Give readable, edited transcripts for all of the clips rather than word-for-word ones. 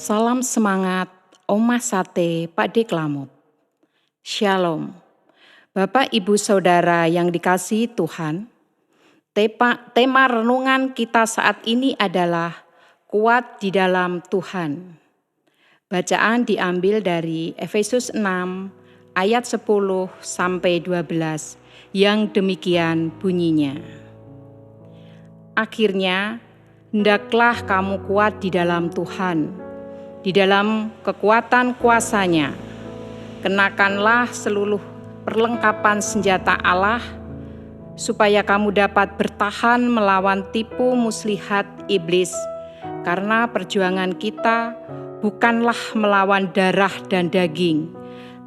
Salam semangat, Oma Sate, Pak Deklamut. Shalom. Bapak, Ibu, Saudara yang dikasihi Tuhan, tema renungan kita saat ini adalah kuat di dalam Tuhan. Bacaan diambil dari Efesus 6 ayat 10 sampai 12 yang demikian bunyinya. Akhirnya, hendaklah kamu kuat di dalam Tuhan, di dalam kekuatan kuasa-Nya. Kenakanlah seluruh perlengkapan senjata Allah, supaya kamu dapat bertahan melawan tipu muslihat iblis, karena perjuangan kita bukanlah melawan darah dan daging,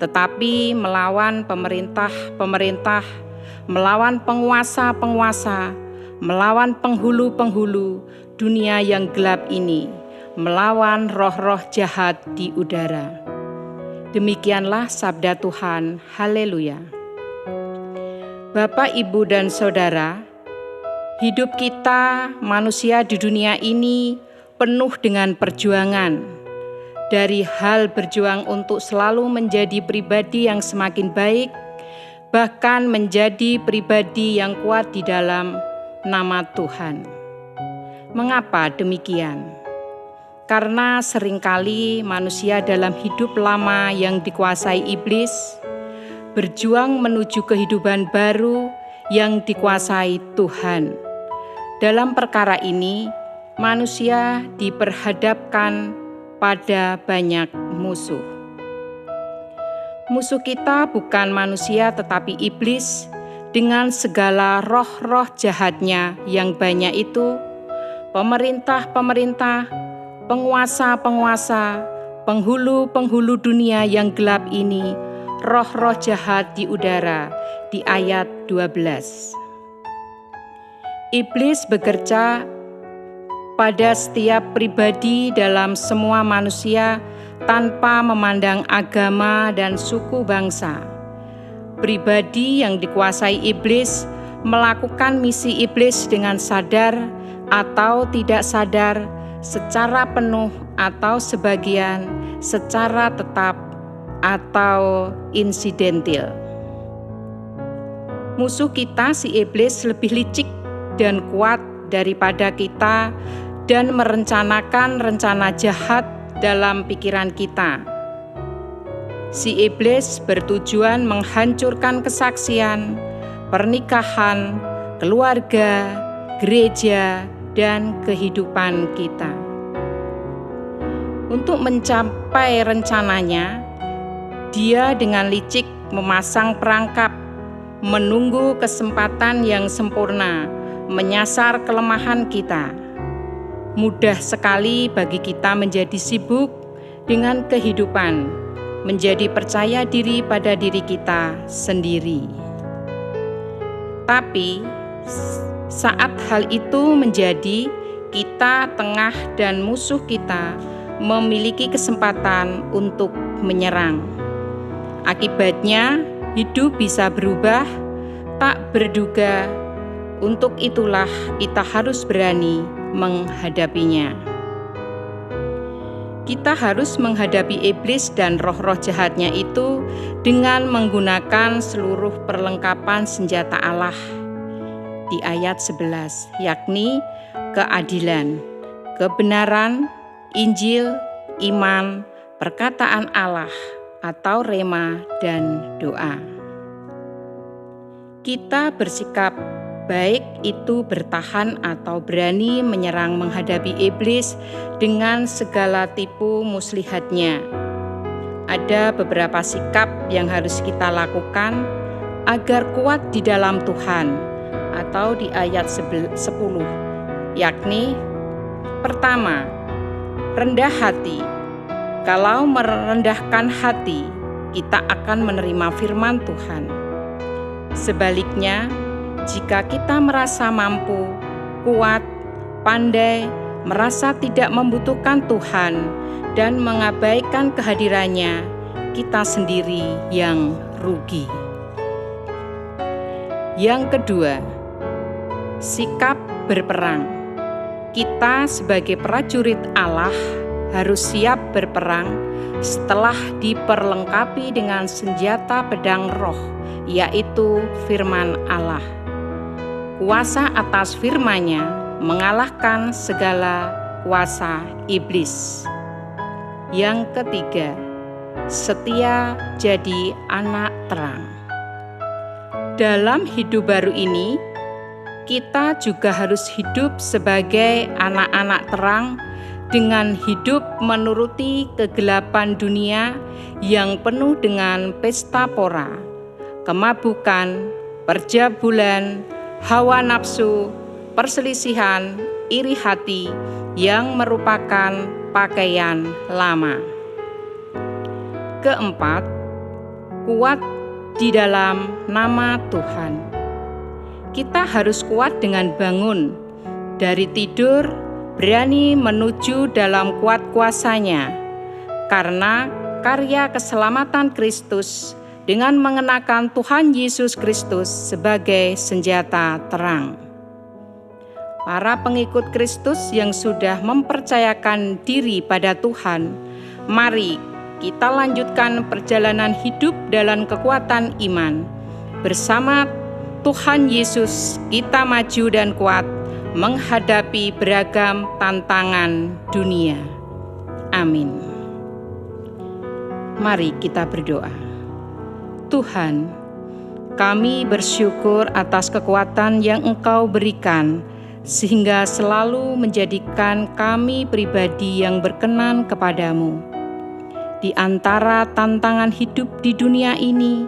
tetapi melawan pemerintah-pemerintah, melawan penguasa-penguasa, melawan penghulu-penghulu dunia yang gelap ini, melawan roh-roh jahat di udara. Demikianlah sabda Tuhan. Haleluya. Bapak, Ibu, dan Saudara, hidup kita manusia di dunia ini penuh dengan perjuangan. Dari hal berjuang untuk selalu menjadi pribadi yang semakin baik, bahkan menjadi pribadi yang kuat di dalam nama Tuhan. Mengapa demikian? Karena seringkali manusia dalam hidup lama yang dikuasai iblis, berjuang menuju kehidupan baru yang dikuasai Tuhan. Dalam perkara ini, manusia diperhadapkan pada banyak musuh. Musuh kita bukan manusia tetapi iblis dengan segala roh-roh jahatnya yang banyak itu, pemerintah-pemerintah, penguasa-penguasa, penghulu-penghulu dunia yang gelap ini, roh-roh jahat di udara, di ayat 12. Iblis bekerja pada setiap pribadi dalam semua manusia tanpa memandang agama dan suku bangsa. Pribadi yang dikuasai iblis melakukan misi iblis dengan sadar atau tidak sadar, secara penuh atau sebagian, secara tetap atau insidentil. Musuh kita si iblis lebih licik dan kuat daripada kita dan merencanakan rencana jahat dalam pikiran kita. Si iblis bertujuan menghancurkan kesaksian, pernikahan, keluarga, gereja, dan kehidupan kita. Untuk mencapai rencananya, dia dengan licik memasang perangkap, menunggu kesempatan yang sempurna, menyasar kelemahan kita. Mudah sekali bagi kita menjadi sibuk dengan kehidupan, menjadi percaya diri pada diri kita sendiri. Tapi saat hal itu menjadi, kita tengah dan musuh kita memiliki kesempatan untuk menyerang. Akibatnya, hidup bisa berubah, tak berduga. Untuk itulah kita harus berani menghadapinya. Kita harus menghadapi iblis dan roh-roh jahatnya itu dengan menggunakan seluruh perlengkapan senjata Allah di ayat 11, yakni keadilan, kebenaran, Injil, iman, perkataan Allah atau rema, dan doa. Kita bersikap baik itu bertahan atau berani menyerang menghadapi iblis dengan segala tipu muslihatnya. Ada beberapa sikap yang harus kita lakukan agar kuat di dalam Tuhan, atau di ayat 10, yakni pertama, rendah hati. Kalau merendahkan hati, kita akan menerima firman Tuhan. Sebaliknya, jika kita merasa mampu, kuat, pandai, merasa tidak membutuhkan Tuhan, dan mengabaikan kehadirannya, kita sendiri yang rugi. Yang kedua, sikap berperang. Kita sebagai prajurit Allah harus siap berperang setelah diperlengkapi dengan senjata pedang roh, yaitu firman Allah. Kuasa atas firman-Nya mengalahkan segala kuasa iblis. Yang ketiga, setia jadi anak terang. Dalam hidup baru ini, kita juga harus hidup sebagai anak-anak terang dengan hidup menuruti kegelapan dunia yang penuh dengan pesta pora, kemabukan, perjabulan, hawa nafsu, perselisihan, iri hati yang merupakan pakaian lama. Keempat, kuat di dalam nama Tuhan. Kita harus kuat dengan bangun dari tidur, berani menuju dalam kuat kuasa-Nya, karena karya keselamatan Kristus dengan mengenakan Tuhan Yesus Kristus sebagai senjata terang. Para pengikut Kristus yang sudah mempercayakan diri pada Tuhan, mari kita lanjutkan perjalanan hidup dalam kekuatan iman. Bersama Tuhan Yesus kita maju dan kuat menghadapi beragam tantangan dunia. Amin. Mari kita berdoa. Tuhan, kami bersyukur atas kekuatan yang Engkau berikan, sehingga selalu menjadikan kami pribadi yang berkenan kepadamu. Di antara tantangan hidup di dunia ini,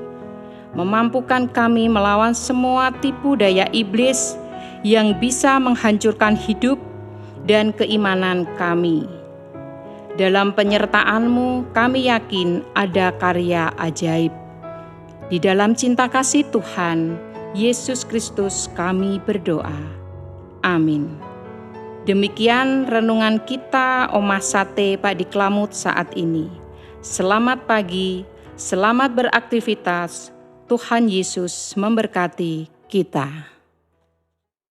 memampukan kami melawan semua tipu daya iblis yang bisa menghancurkan hidup dan keimanan kami. Dalam penyertaan-Mu, kami yakin ada karya ajaib. Di dalam cinta kasih Tuhan Yesus Kristus kami berdoa. Amin. Demikian renungan kita Omah Sate Pak Diklamut saat ini. Selamat pagi, selamat beraktivitas. Tuhan Yesus memberkati kita.